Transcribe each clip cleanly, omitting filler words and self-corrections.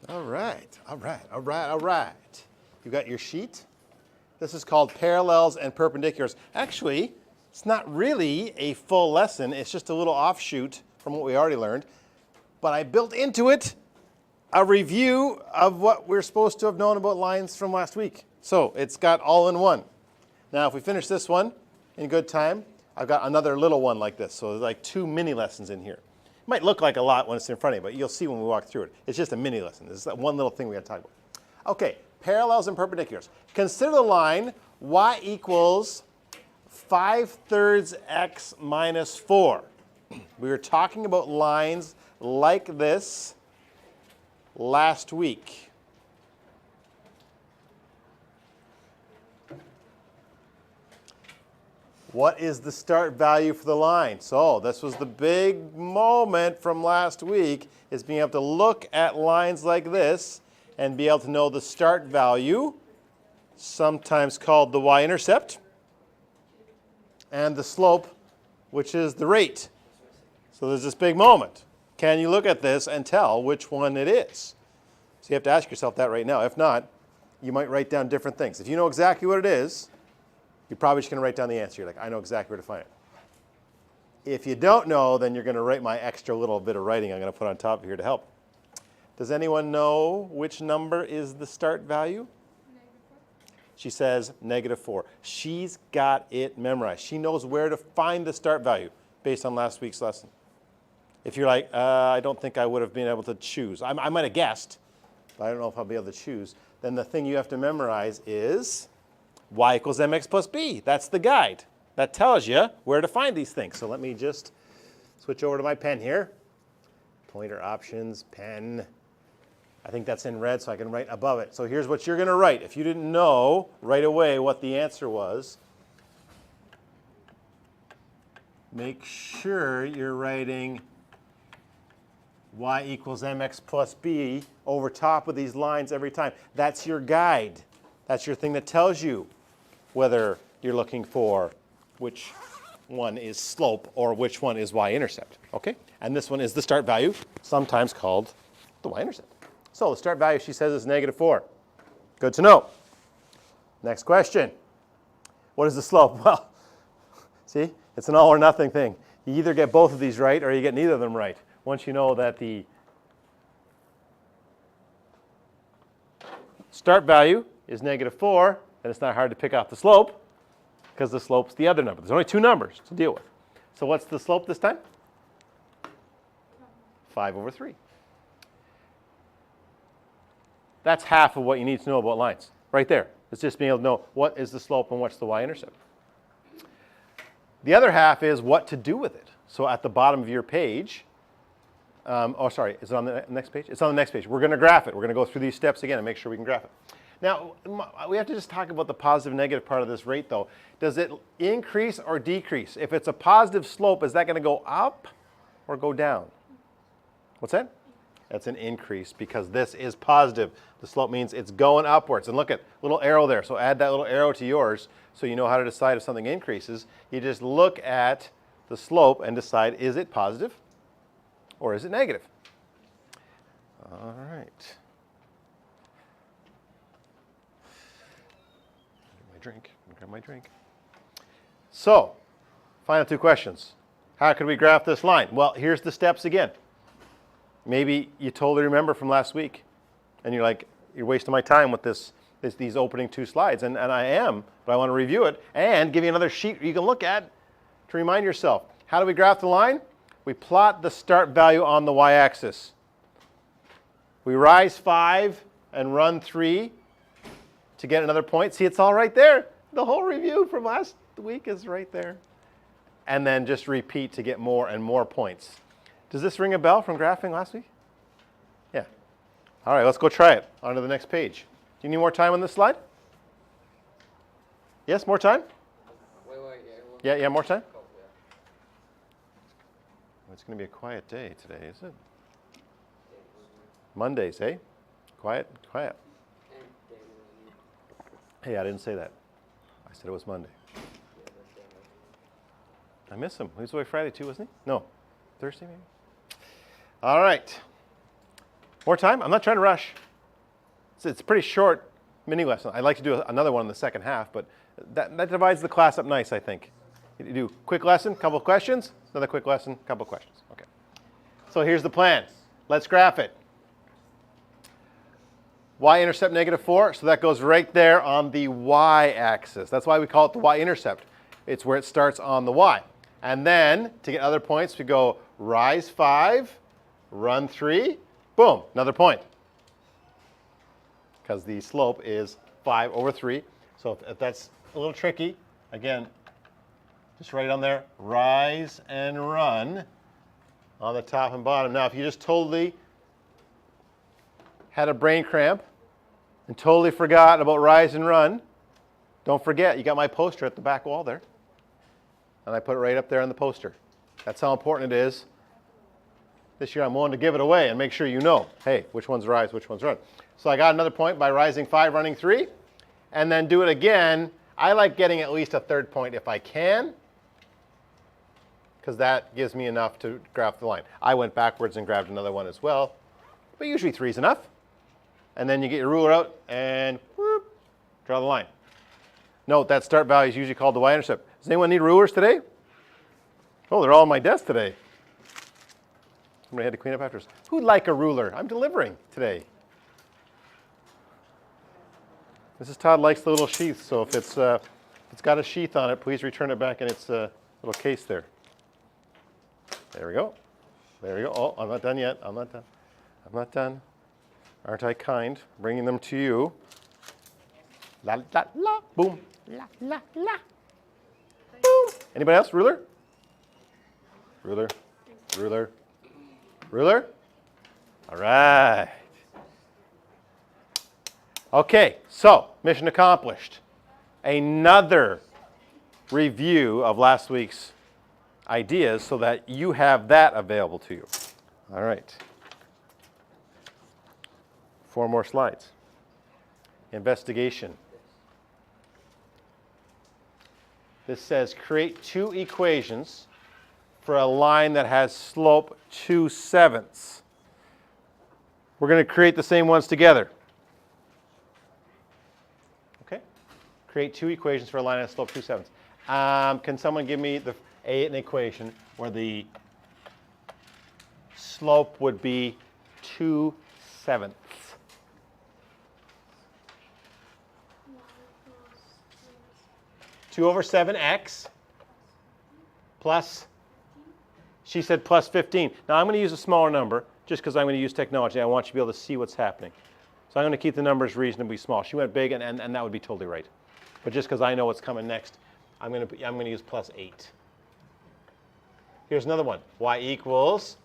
All right, all right, all right, all right. You got your sheet? This is called parallels and perpendiculars. Actually, it's not really a full lesson. It's just a little offshoot from what we already learned. But I built into it a review of what we're supposed to have known about lines from last week. So it's got all in one. Now, if we finish this one in good time, I've got another little one like this. So there's like 2 mini lessons in here. It might look like a lot when it's in front of you, but you'll see when we walk through it. It's just a mini lesson. This is that one little thing we got to talk about. Okay, parallels and perpendiculars. Consider the line y equals 5/3 x minus 4. We were talking about lines like this last week. What is the start value for the line? So this was the big moment from last week, is being able to look at lines like this and be able to know the start value, sometimes called the y-intercept, and the slope, which is the rate. So there's this big moment. Can you look at this and tell which one it is? So you have to ask yourself that right now. If not, you might write down different things. If you know exactly what it is, you're probably just going to write down the answer. You're like, I know exactly where to find it. If you don't know, then you're going to write my extra little bit of writing I'm going to put on top of here to help. Does anyone know which number is the start value? She says -4. She's got it memorized. She knows where to find the start value based on last week's lesson. If you're like, I don't think I would have been able to choose. I might have guessed, but I don't know if I'll be able to choose. Then the thing you have to memorize is y equals mx plus b. That's the guide. That tells you where to find these things. So let me just switch over to my pen here. Pointer options, pen. I think that's in red, so I can write above it. So here's what you're going to write. If you didn't know right away what the answer was, make sure you're writing y equals mx plus b over top of these lines every time. That's your guide. That's your thing that tells you whether you're looking for which one is slope or which one is y-intercept. Okay? And this one is the start value, sometimes called the y-intercept. So the start value, she says, is -4. Good to know. Next question. What is the slope? Well, see, it's an all or nothing thing. You either get both of these right or you get neither of them right. Once you know that the start value is -4, then it's not hard to pick out the slope because the slope's the other number. There's only 2 numbers to deal with. So what's the slope this time? 5/3. That's half of what you need to know about lines, right there. It's just being able to know what is the slope and what's the y-intercept. The other half is what to do with it. So at the bottom of your page, sorry, is it on the next page? It's on the next page. We're going to graph it. We're going to go through these steps again and make sure we can graph it. Now, we have to just talk about the positive negative part of this rate, though. Does it increase or decrease? If it's a positive slope, is that going to go up or go down? What's that? That's an increase because this is positive. The slope means it's going upwards. And look at little arrow there. So add that little arrow to yours so you know how to decide if something increases. You just look at the slope and decide, is it positive or is it negative? All right. Grab my drink. So, final 2 questions. How could we graph this line? Well, here's the steps again. Maybe you totally remember from last week, and you're like, you're wasting my time with these opening 2 slides, and I am, but I want to review it and give you another sheet you can look at to remind yourself. How do we graph the line? We plot the start value on the y-axis. We rise 5 and run 3 to get another point. See, it's all right there. The whole review from last week is right there. And then just repeat to get more and more points. Does this ring a bell from graphing last week? Yeah. All right, let's go try it. On to the next page. Do you need more time on this slide? Yes, more time? Yeah, more time? It's going to be a quiet day today, is it? Mondays, eh? Quiet, quiet. Hey, I didn't say that. I said it was Monday. I miss him. He was away Friday too, wasn't he? No. Thursday maybe? All right. More time? I'm not trying to rush. It's a pretty short mini lesson. I'd like to do another one in the second half, but that divides the class up nice, I think. You do quick lesson, couple of questions, another quick lesson, couple of questions. Okay. So here's the plan. Let's graph it. Y-intercept -4, so that goes right there on the y-axis. That's why we call it the y-intercept. It's where it starts on the y. And then, to get other points, we go rise 5, run 3, boom, another point. Because the slope is 5 over 3. So if that's a little tricky, again, just write on there, rise and run on the top and bottom. Now, if you just totally had a brain cramp and totally forgot about rise and run, don't forget, you got my poster at the back wall there. And I put it right up there on the poster. That's how important it is. This year I'm willing to give it away and make sure you know, hey, which one's rise, which one's run. So I got another point by rising 5, running 3, and then do it again. I like getting at least a third point if I can, because that gives me enough to graph the line. I went backwards and grabbed another one as well, but usually 3 is enough. And then you get your ruler out and whoop, draw the line. Note that start value is usually called the y-intercept. Does anyone need rulers today? Oh, they're all on my desk today. Somebody had to clean up after us. Who'd like a ruler? I'm delivering today. Mrs. Todd likes the little sheath, so if it's got a sheath on it, please return it back in its little case there. There we go. There we go. Oh, I'm not done yet. I'm not done. I'm not done. Aren't I kind? Bringing them to you. La la la. Boom. La la la. Boom. Anybody else? Ruler? Ruler. Ruler. Ruler? All right. Okay, so mission accomplished. Another review of last week's ideas so that you have that available to you. All right. 4 more slides. Investigation. This says create 2 equations for a line that has slope 2/7. We're going to create the same ones together. Okay? Create 2 equations for a line that has slope 2/7. Can someone give me an equation where the slope would be 2/7? 2 over 7x plus, she said plus 15. Now I'm going to use a smaller number just because I'm going to use technology. I want you to be able to see what's happening. So I'm going to keep the numbers reasonably small. She went big, and that would be totally right. But just because I know what's coming next, I'm going to use plus 8. Here's another one. Y equals,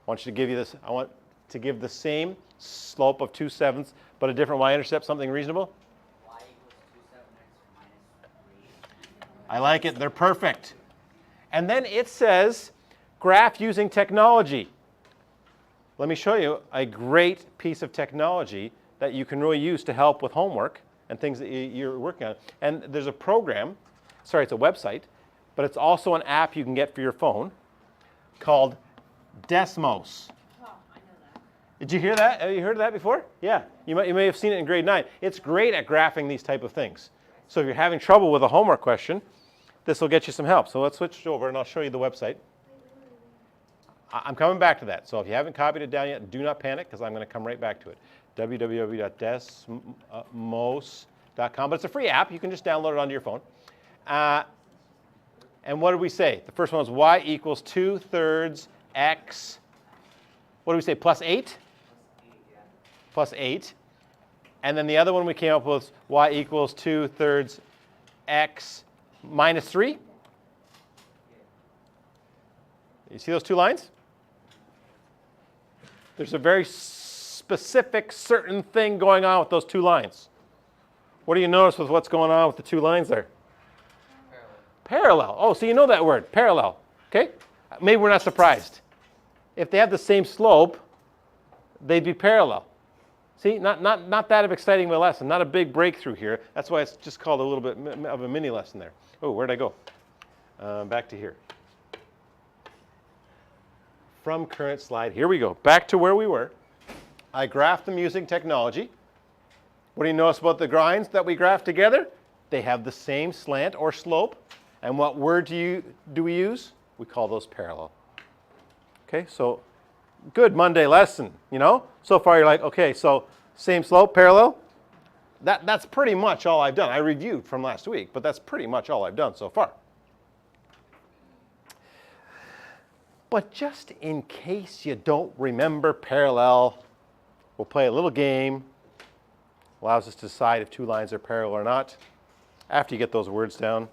I want to give the same slope of 2/7, but a different y-intercept, something reasonable. I like it. They're perfect. And then it says graph using technology. Let me show you a great piece of technology that you can really use to help with homework and things that you're working on. And there's a program, sorry, it's a website, but it's also an app you can get for your phone called Desmos. Oh, I know that. Did you hear that? Have you heard of that before? Yeah, you may have seen it in grade 9. It's great at graphing these type of things. So if you're having trouble with a homework question, this will get you some help. So let's switch over and I'll show you the website. I'm coming back to that. So if you haven't copied it down yet, do not panic because I'm going to come right back to it. www.desmos.com. But it's a free app. You can just download it onto your phone. And what did we say? The first one was y equals 2/3 x. What did we say? Plus 8? Plus 8. And then the other one we came up with was y equals 2/3 x minus 3. You see those 2 lines? There's a very specific, certain thing going on with those 2 lines. What do you notice with what's going on with the 2 lines there? Parallel. Oh, so you know that word, parallel. Okay? Maybe we're not surprised. If they have the same slope, they'd be parallel. See, not that of exciting of a lesson, not a big breakthrough here. That's why it's just called a little bit of a mini lesson there. Oh, where'd I go? Back to here. from current slide. Here we go. Back to where we were. I graphed them using technology. What do you notice about the lines that we graphed together? They have the same slant or slope. And what word do we use? We call those parallel. Okay, so good Monday lesson, you know? So far you're like, okay, so same slope, parallel. That's pretty much all I've done. I reviewed from last week, but that's pretty much all I've done so far. But just in case you don't remember parallel, we'll play a little game. Allows us to decide if two lines are parallel or not after you get those words down.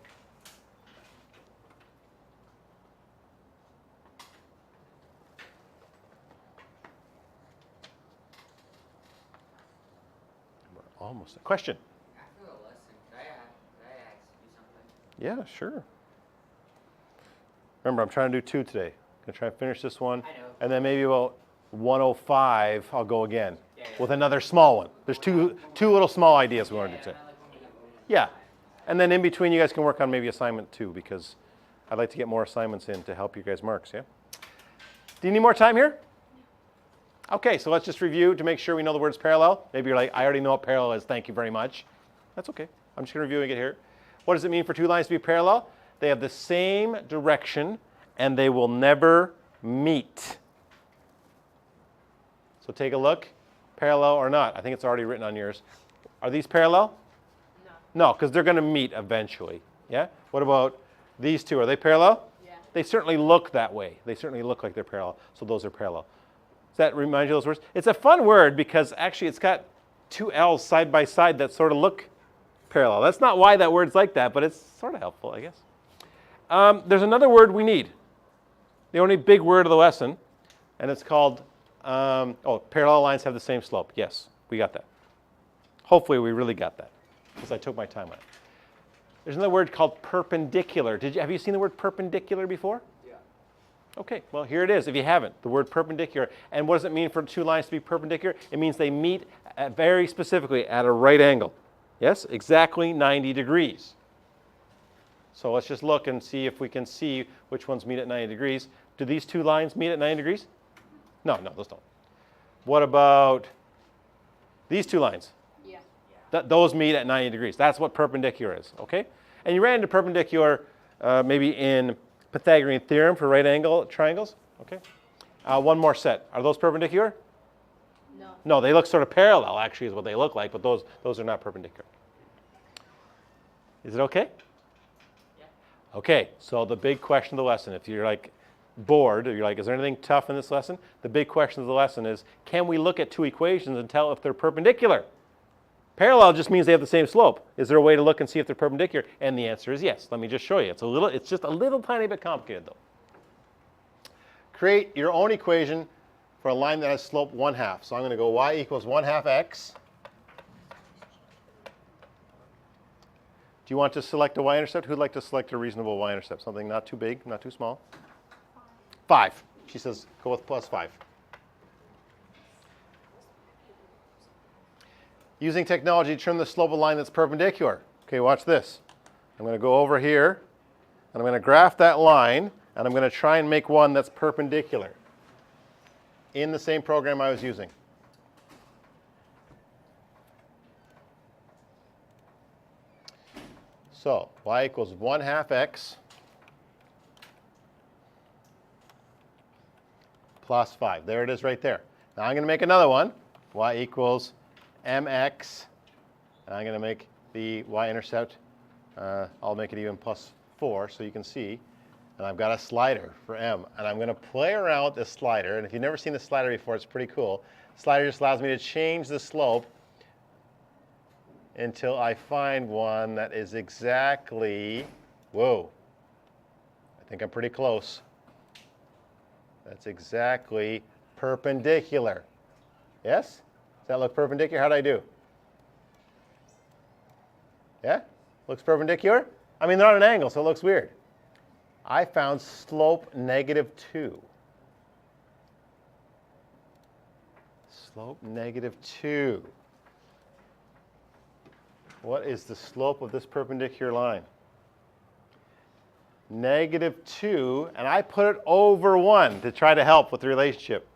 We're almost a question. After the lesson, could I ask you something? Yeah, sure. Remember, I'm trying to do 2 today. I'm going to try and finish this one. I know. And then maybe about 1:05, I'll go again with another small one. There's two little small ideas we want to do today. Yeah. And then in between, you guys can work on maybe assignment 2 because I'd like to get more assignments in to help you guys marks, yeah? Do you need more time here? Okay, so let's just review to make sure we know the words parallel. Maybe you're like, I already know what parallel is, thank you very much. That's okay. I'm just going to review and get here. What does it mean for two lines to be parallel? They have the same direction and they will never meet. So take a look, parallel or not. I think it's already written on yours. Are these parallel? No, because they're going to meet eventually. Yeah? What about these two? Are they parallel? Yeah. They certainly look that way. They certainly look like they're parallel. So those are parallel. Does that remind you of those words? It's a fun word because actually it's got two L's side by side that sort of look parallel. That's not why that word's like that, but it's sort of helpful, I guess. There's another word we need. The only big word of the lesson, and it's called, parallel lines have the same slope. Yes, we got that. Hopefully we really got that because I took my time on it. There's another word called perpendicular. Have you seen the word perpendicular before? Yeah. Okay, well here it is if you haven't, the word perpendicular. And what does it mean for two lines to be perpendicular? It means they meet very specifically at a right angle. Yes, exactly 90 degrees. So let's just look and see if we can see which ones meet at 90 degrees. Do these two lines meet at 90 degrees? No, those don't. What about these two lines? Yeah. Those meet at 90 degrees. That's what perpendicular is, okay? And you ran into perpendicular maybe in Pythagorean theorem for right angle triangles, okay? One more set. Are those perpendicular? No. No, they look sort of parallel actually is what they look like, but those are not perpendicular. Is it okay? Yeah. Okay, so the big question of the lesson, if you're like bored, or you're like, is there anything tough in this lesson? The big question of the lesson is, can we look at two equations and tell if they're perpendicular? Parallel just means they have the same slope. Is there a way to look and see if they're perpendicular? And the answer is yes. Let me just show you. It's just a little tiny bit complicated though. Create your own equation for a line that has slope 1/2. So I'm going to go y equals 1/2 x. Do you want to select a y-intercept? Who'd like to select a reasonable y-intercept? Something not too big, not too small? 5. She says go with +5. Using technology to determine the slope of a line that's perpendicular. Okay, watch this. I'm going to go over here, and I'm going to graph that line, and I'm going to try and make one that's perpendicular in the same program I was using. So y equals 1/2 x plus 5. There it is right there. Now I'm going to make another one. Y equals mx. And I'm going to make the y-intercept, I'll make it even +4 so you can see. And I've got a slider for m. And I'm going to play around with this slider. And if you've never seen the slider before, it's pretty cool. Slider just allows me to change the slope until I find one that is exactly, whoa, I think I'm pretty close. That's exactly perpendicular. Yes? Does that look perpendicular? How'd I do? Yeah? Looks perpendicular? I mean, they're on an angle, so it looks weird. I found slope -2. Slope -2. What is the slope of this perpendicular line? -2, and I put it over 1 to try to help with the relationship.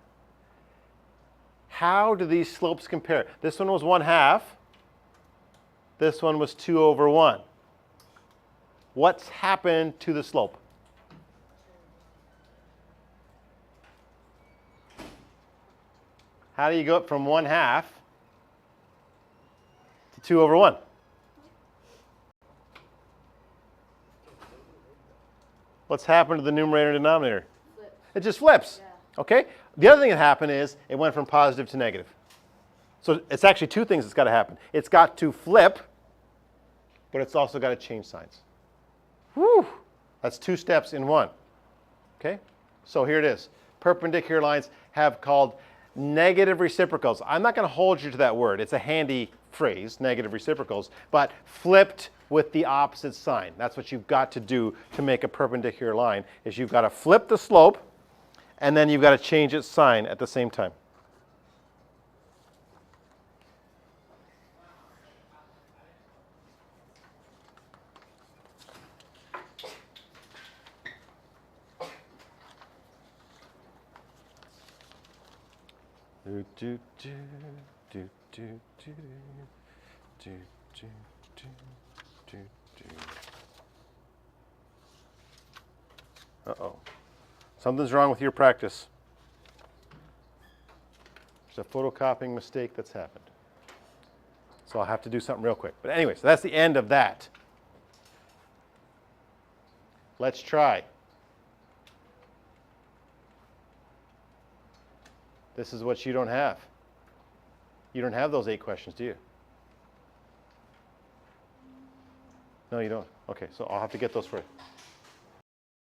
How do these slopes compare? This one was 1/2. This one was 2 over 1. What's happened to the slope? How do you go up from 1/2 to 2 over 1? What's happened to the numerator and denominator? Flip. It just flips. Yeah. Okay? The other thing that happened is it went from positive to negative. So it's actually two things that's got to happen. It's got to flip, but it's also got to change signs. Whew! That's 2 steps in 1. Okay? So here it is. Perpendicular lines have called negative reciprocals. I'm not going to hold you to that word. It's a handy phrase, negative reciprocals, but flipped with the opposite sign. That's what you've got to do to make a perpendicular line, is you've got to flip the slope, and then you've got to change its sign at the same time. Do, do, do, do, do, do, do, do, do, do, do. Uh-oh. Something's wrong with your practice. There's a photocopying mistake that's happened. So I'll have to do something real quick. But anyway, so that's the end of that. Let's try. This is what you don't have. You don't have those 8 questions, do you? No, you don't. Okay, so I'll have to get those for you.